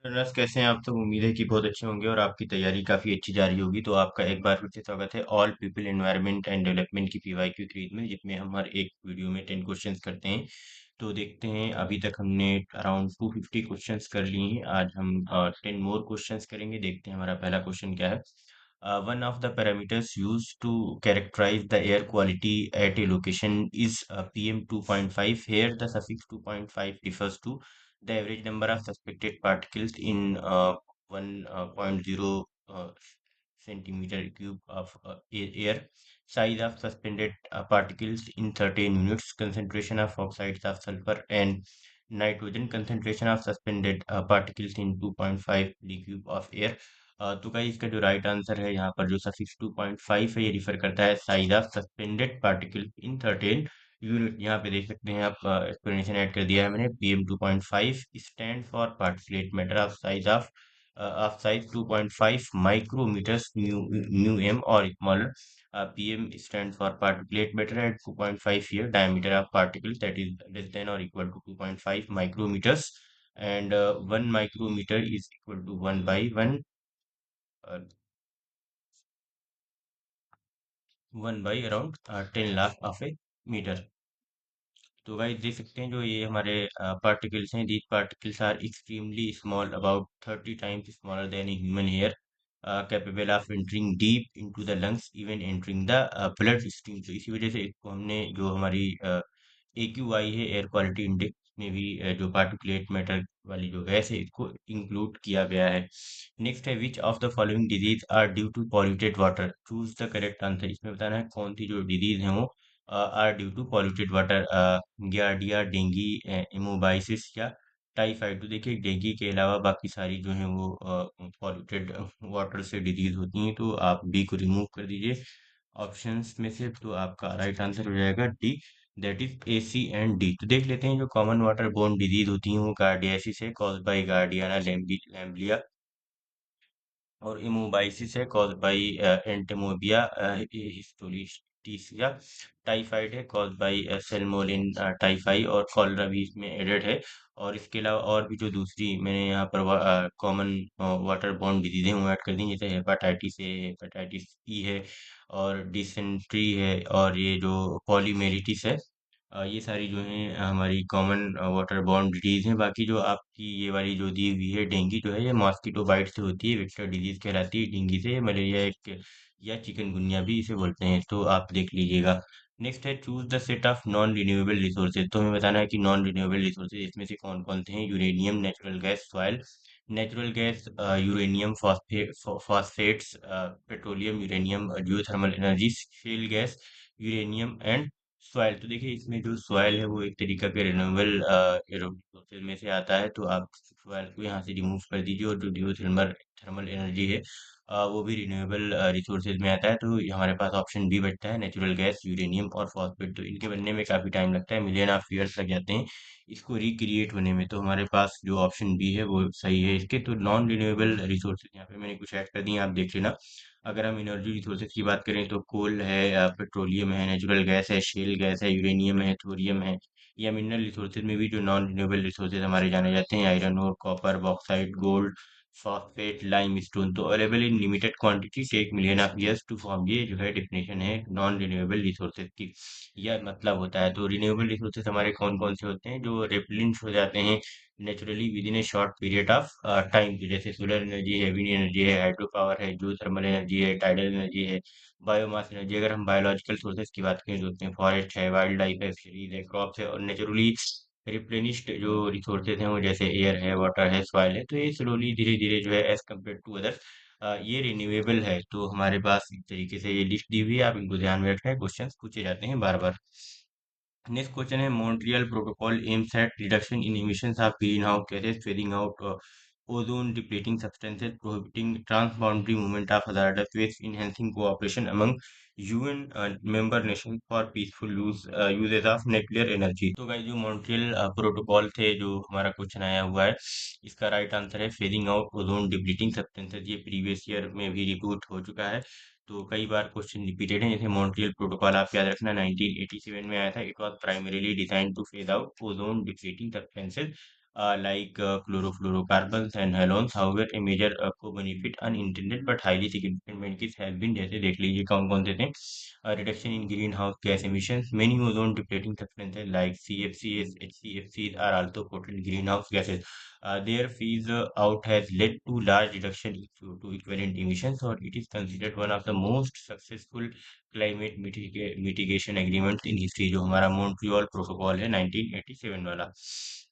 Runners कैसे हैं आप? तो उम्मीद है कि बहुत अच्छे होंगे और आपकी तैयारी काफ़ी अच्छी जा रही होगी। तो आपका एक बार फिर से स्वागत है all people environment and development की पीवाईक्यू क्विज में, जिसमें हम हर एक वीडियो में 10 क्वेश्चंस करते हैं। तो देखते हैं, अभी तक हमने अराउंड 250 क्वेश्चंस कर लिए हैं। आज हम 10 मोर क्वेश्चंस करेंगे। देखते हैं हमारा पहला क्वेश्चन क्या है। One of the parameters used to characterize the air quality at a location is PM2.5. Here, the suffix 2.5 refers to the average number of suspected particles in 1.0 centimeter cube of air. Size of suspended particles in certain units. Concentration of oxides of sulfur and nitrogen. Concentration of suspended particles in 2.5 cube of air. तो guys इसका जो right answer है, यहाँ पर जो suffix 2.5 है, ये refer करता है size of suspended particle in 13 unit. यहाँ पे देख सकते हैं आप, एक्सप्लेनेशन ऐड कर दिया है मैंने। PM 2.5 stand for particulate matter of size 2.5 micrometers mu m और smaller. PM stand for particulate matter at 2.5 year diameter of particle that is less than और इक्वल टू 2.5 माइक्रोमीटर्स। And 1 micrometer is equal to 1 by around 10 lakh of a meter. तो guys देख सकते हैं, जो ये हमारे पार्टिकल्स हैं, these particles are extremely small, about 30 times smaller than a human hair, capable of entering deep into the lungs, even entering the blood stream. तो इसी वजह से इसको हमने, जो हमारी AQI है, एयर क्वालिटी इंडेक्स में भी जो पार्टिकुलेट मैटर वाली जो गैस है, इसको इंक्लूड किया गया है। नेक्स्ट है, which of the following disease are due to polluted water? Choose the correct answer. इसमें बताना है कौन सी जो डिजीज है वो are due to polluted water. Giardia, dengue, amoebiasis या टाइफाइड। तो देखिए, डेंगी के अलावा बाकी सारी जो है वो पॉल्यूटेड वाटर से डिजीज होती हैं। तो आप डी को रिमूव कर दीजिए ऑप्शंस में से, तो आपका राइट आंसर हो जाएगा D, that is A, C and D. तो देख लेते हैं, जो कॉमन वाटर बोर्न डिजीज होती हैं वो गार्डियासिस है, कॉज बाई गार्डियाना लैम्बिया, और इमोबाइसिस है कॉज बाई एंटेमोबिया हिस्टोलिटिसिया। टाइफाइड है कॉज बाई सेल्मोलिन टाइफाई, और कॉलरा भी इसमें एडेड है। और इसके अलावा और भी जो दूसरी मैंने यहाँ पर कॉमन वाटर बॉर्न डिजीज है वो ऐड कर दी, जैसे हेपाटाइटिस है, हेपाटाइटिस ई है, और डिसेंट्री है, और ये जो पॉलीमेलिटिस है। ये सारी जो हैं हमारी कॉमन वाटर बॉर्न डिजीज हैं। बाकी जो आपकी ये वाली जो दी हुई है डेंगू, जो है ये मॉस्किटो बाइट से होती है, वेक्टर डिजीज कहलाती है। डेंगू से मलेरिया एक या चिकनगुनिया भी इसे बोलते हैं, तो आप देख लीजिएगा। नेक्स्ट है, choose the set of non renewable resources. तो हमें बताना है कि नॉन रिन्यूएबल रिसोर्सेज इसमें से कौन कौन से हैं। Uranium, natural gas, soil, natural gas, uranium phosphates, petroleum, uranium, geothermal energy, shell gas, uranium and soil. तो देखिए, इसमें जो सॉइल है वो एक तरीका के रिन्यूएबल रिसोर्सेज में से आता है, तो आप सॉइल को यहाँ से रिमूव कर दीजिए। और जो जियोथर्मल थर्मल एनर्जी है, वो भी रिन्यूएबल रिसोर्सेज में आता है। तो ये हमारे पास ऑप्शन बी बचता है, नेचुरल गैस, यूरेनियम और फॉस्फेट। तो इनके बनने में काफी टाइम लगता है, मिलियन ऑफ ईयर्स लग जाते हैं इसको रिक्रिएट होने में। तो हमारे पास जो ऑप्शन बी है वो सही है इसके। तो नॉन रिन्यूएबल रिसोर्सेज यहाँ पे मैंने कुछ ऐड कर दिए, आप देख लेना। अगर हम एनर्जी रिसोर्सेज की बात करें तो कोल है, पेट्रोलियम है, नेचुरल गैस है, शेल गैस है, यूरेनियम है, थोरियम है। या मिनरल रिसोर्सेज में भी जो नॉन रिन्यूएबल रिसोर्सेज हमारे जाने जाते हैं, आयरन और copper, bauxite, gold, phosphate, limestone. तो available in limited quantity take million of years to form. ये जो है डेफिनेशन है नॉन रिन्यूएबल रिसोर्सेज की, यह मतलब होता है। तो रिन्यूएबल रिसोर्सेज हमारे कौन कौन से होते हैं? जो रिप्लेनिश हो जाते हैं naturally with in A short period of time, जैसे सोलर एनर्जी है, विंड एनर्जी है, हाइड्रो पावर है, जो थर्मल एनर्जी है, टाइडल एनर्जी है, बायोमास एनर्जी। अगर हम बायोलॉजिकल सोर्सेज की बात करें तो उसमें फॉरेस्ट है, वाइल्ड लाइफ है, फिशरीज है, क्रॉप्स है, और नेचुरली रिप्लेनिश्ड जो रिसोर्सेज हैं वो जैसे एयर है, वाटर है, सॉइल है। तो ये स्लोली धीरे धीरे जो है एज कम्पेयर टू अदर्स ये रिन्यूएबल है। तो हमारे पास इस तरीके से ये लिस्ट दी हुई है, आप इनको ध्यान में रखना है, क्वेश्चंस पूछे जाते हैं बार बार। नेक्स्ट क्वेश्चन है, Montreal protocol aims at reduction in emissions of greenhouse gases, fading out ozone depleting substances, prohibiting transboundary movement of hazardous waste, enhancing cooperation among UN member nation for peaceful uses of nuclear energy. तो guys, जो Montreal protocol थे, जो हमारा question आया हुआ है, इसका right answer है fading out ozone depleting substances. ये प्रीवियस ईयर में भी रिपोर्ट हो चुका है, तो कई बार क्वेश्चन रिपीटेड है। जैसे मॉन्ट्रियल प्रोटोकॉल आप याद रखना, 1987 में आया था। It was primarily design two phase out ozone depleting substances like chlorofluorocarbons and halogens. However, a major co-benefit unintended but highly significant benefits have been, जैसे देख लीजिए कौन कौन से थे. Reduction in greenhouse gas emissions. Many ozone depleting substances like CFCs, HCFCs are also potent greenhouse gases. Their phase out has led to large reduction in CO2 equivalent emissions, or it is considered one of the most successful mitigation agreements in history, जो हमारा Montreal protocol है 1987 वाला.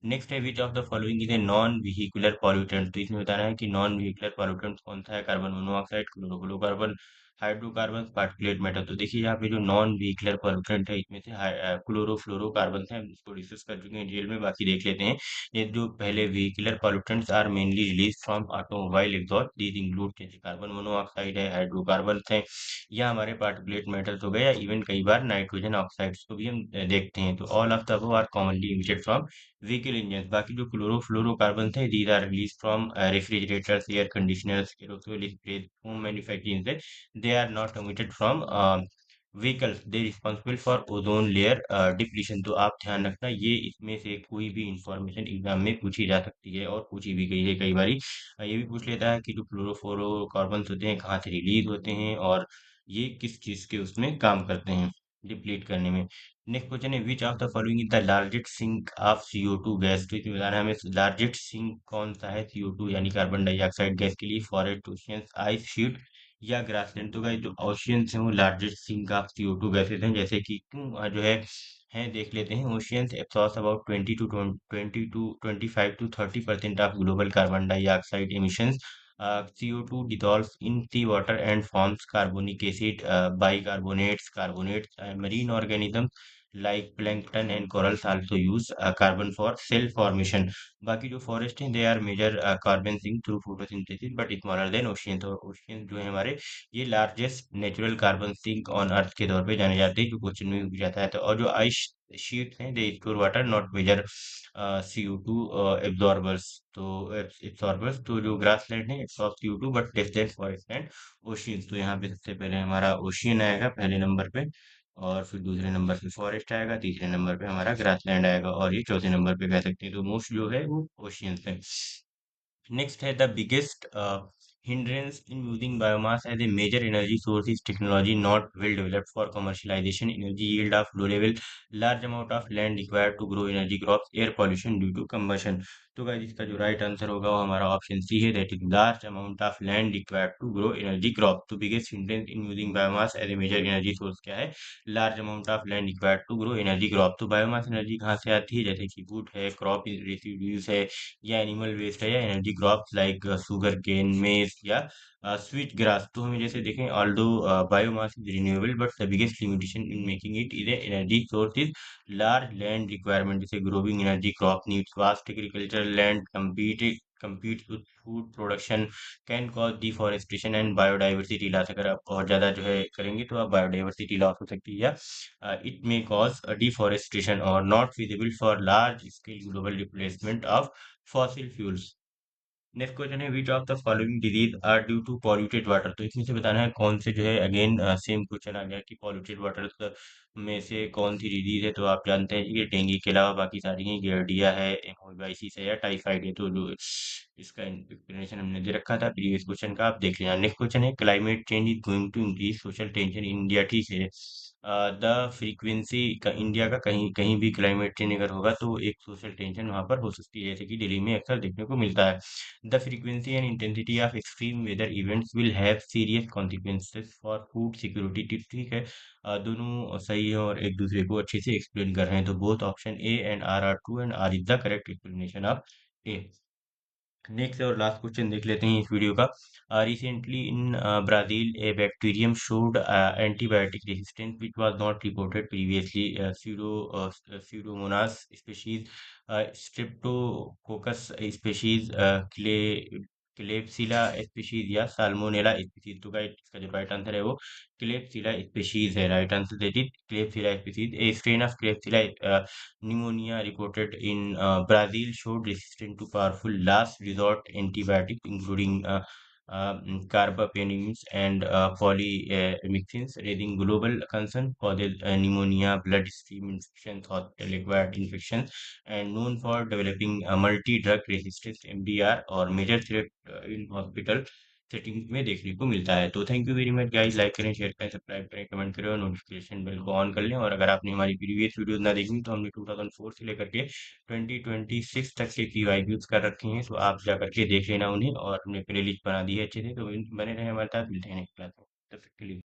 Next है, which of the following is a non vehicular pollutant. तो इसमें बताना है कि नॉन व्हीकुलर पॉल्यूटेंट कौन सा है. Carbon monoxide, chlorofluorocarbon, hydrocarbon, particulate matter. तो देखिए यहाँ पे जो नॉन व्हीकुलर पॉल्यूटेंट है इसमें से क्लोरोफ्लोरोकार्बन है. हम इसको डिस्कस कर चुके हैं डिटेल में, बाकी देख लेते हैं. ये जो पहले vehicular pollutants are mainly release from automobile exhaust. These include जैसे कार्बन मोनोऑक्साइड है, हाइड्रोकार्बन है, या हमारे पार्टिकुलेट मैटर्स हो गए, या इवन कई बार नाइट्रोजन ऑक्साइड्स को भी हम देखते हैं. तो all of the above are commonly emitted from vehicle engine. बाकी जो क्लोरोफ्लोरोकार्बन थे, these are release from refrigerators, air conditioners, aerosol spray, home manufacturing से. They are not emitted from vehicles. They responsible for ozone layer depletion. तो आप ध्यान रखना, ये इसमें से कोई भी इंफॉर्मेशन एग्जाम में पूछी जा सकती है और पूछी भी गई है कई बारी. ये भी पूछ लेता है कि जो क्लोरोफ्लोरोकार्बन्स होते हैं कहाँ से रिलीज होते हैं, और ये किस चीज के उसमें काम करते हैं डिप्लीट करने में. नेक्स्ट क्वेश्चन है, which of the following is the largest sink of CO2 gas. तो इसमें बताना है हमें लार्जेस्ट सिंक कौन सा है CO2 यानी कार्बन डाइऑक्साइड गैस के लिए. फॉरेस्ट, ओशियंस, आइस शीट, या ग्रासलैंड. तो गाइस जो ओशियंस हैं वो largest sink of CO2 gases हैं. जैसे कि जो है देख लेते हैं. Oceans absorb about 25 to 30% of global carbon dioxide emissions. CO2 dissolves in sea water and forms carbonic acid, bicarbonates, carbonates. Marine organisms like plankton and corals also use carbon for cell formation. बाकी जो forest हैं, they are major carbon sink through photosynthesis but smaller than ocean. तो ocean जो है हमारे, ये largest natural carbon sink on earth के तौर पे जाने जाते हैं, जो क्वेश्चन में भी पूछा जाता है. तो और जो आइस शीट्स हैं, they store water, not major CO2 absorbers. तो एब्सॉर्बर्स, तो जो ग्रासलैंड है absorb CO2 but less than forest and oceans. तो यहाँ पे सबसे पहले हमारा ओशियन आएगा पहले नंबर पे, और फिर दूसरे नंबर पे फॉरेस्ट आएगा, तीसरे नंबर पे हमारा ग्रासलैंड आएगा, और ये चौथे नंबर पे कह सकते हैं. तो मोस्ट जो है वो ओशियंस है. नेक्स्ट है, the biggest hindrance in using biomass as a major energy source is technology not well developed for commercialization. Energy yield of low level, large amount of land required to grow energy crops, air pollution due to combustion. तो guys इसका जो right answer होगा वो हमारा option C है, that is large amount of land required to grow energy crop. तो biggest hindrance in using biomass as a major energy source क्या है? Large amount of land required to grow energy crop. तो biomass energy कहाँ से आती है? जैसे कि वुड है, क्रॉप रेसिड्यूज है, या एनिमल वेस्ट है, या energy crops like sugar cane, maize, या स्वीट ग्रास. तो हमें जैसे देखें, although biomass is renewable but the biggest limitation in making it is energy source is large land requirement. जैसे growing energy crop needs vast agricultural land, compete with food production, can cause deforestation and biodiversity loss. अगर आप बहुत ज़्यादा जो है करेंगे तो आप बायोडाइवर्सिटी लॉस हो सकती है, या इट मे कॉज डिफॉरेस्टेशन और not feasible for large scale global replacement of fossil fuels. Next question है, which of the following disease are due to polluted water. तो इसमें से बताना है कौन से जो है, अगेन सेम क्वेश्चन आ गया कि पॉल्यूटेड वाटर में से कौन सी डिजीज है. तो आप जानते हैं कि डेंगू के अलावा बाकी सारी हैं. गियर्डिया है, एमोबाइसिस है, या टाइफाइड है. तो जो इसका एक्सप्लेनेशन हमने दे रखा था प्रीवियस क्वेश्चन का, आप देख लेना. नेक्स्ट क्वेश्चन है, climate change is going to increase social tension in India. ठीक है, द फ्रीक्वेंसी का इंडिया का कहीं कहीं भी क्लाइमेट चेंज अगर होगा तो एक सोशल टेंशन वहां पर हो सकती है, जैसे कि दिल्ली में अक्सर देखने को मिलता है. The frequency and intensity of extreme weather events will have serious consequences for food security. ठीक है, दोनों सही है और एक दूसरे को अच्छे से एक्सप्लेन कर रहे हैं. तो both option A and R are true, and R is the correct explanation of A. Next और लास्ट क्वेश्चन देख लेते हैं इस वीडियो का. Recently in Brazil a bacterium showed antibiotic resistance which was not reported previously. Pseudomonas species, Streptococcus species, Klebsiella species, या Salmonella species. तो guys इसका जो राइट आंसर है वो क्लेप्सिला स्पीशीज है. Right answer that is Klebsiella species. A strain of Klebsiella pneumonia reported in Brazil showed resistance to powerful last resort antibiotics, including carbapenems and polymyxins, raising global concern causes pneumonia, bloodstream infections, hospital-acquired infections, and known for developing a multi-drug resistance (MDR) और major threat in hospital setting में देखने को मिलता है। तो thank you very much guys, like करें, share करें, subscribe करें, कमेंट करें और नोटिफिकेशन बेल को ऑन कर लें। और अगर आपने हमारी प्रीवियस वीडियोस ना देखी तो हमने 2004 से लेकर के 2026 तक के पीवाईक्यूज कर रखे हैं, तो आप जा करके देख लेना उन्हें, और हमने प्लेलिस्ट बना दी है अच्छे से। तो बने रहे हमारे साथ, मिलते हैं नेक्स्ट क्लास में, तब तक के लिए।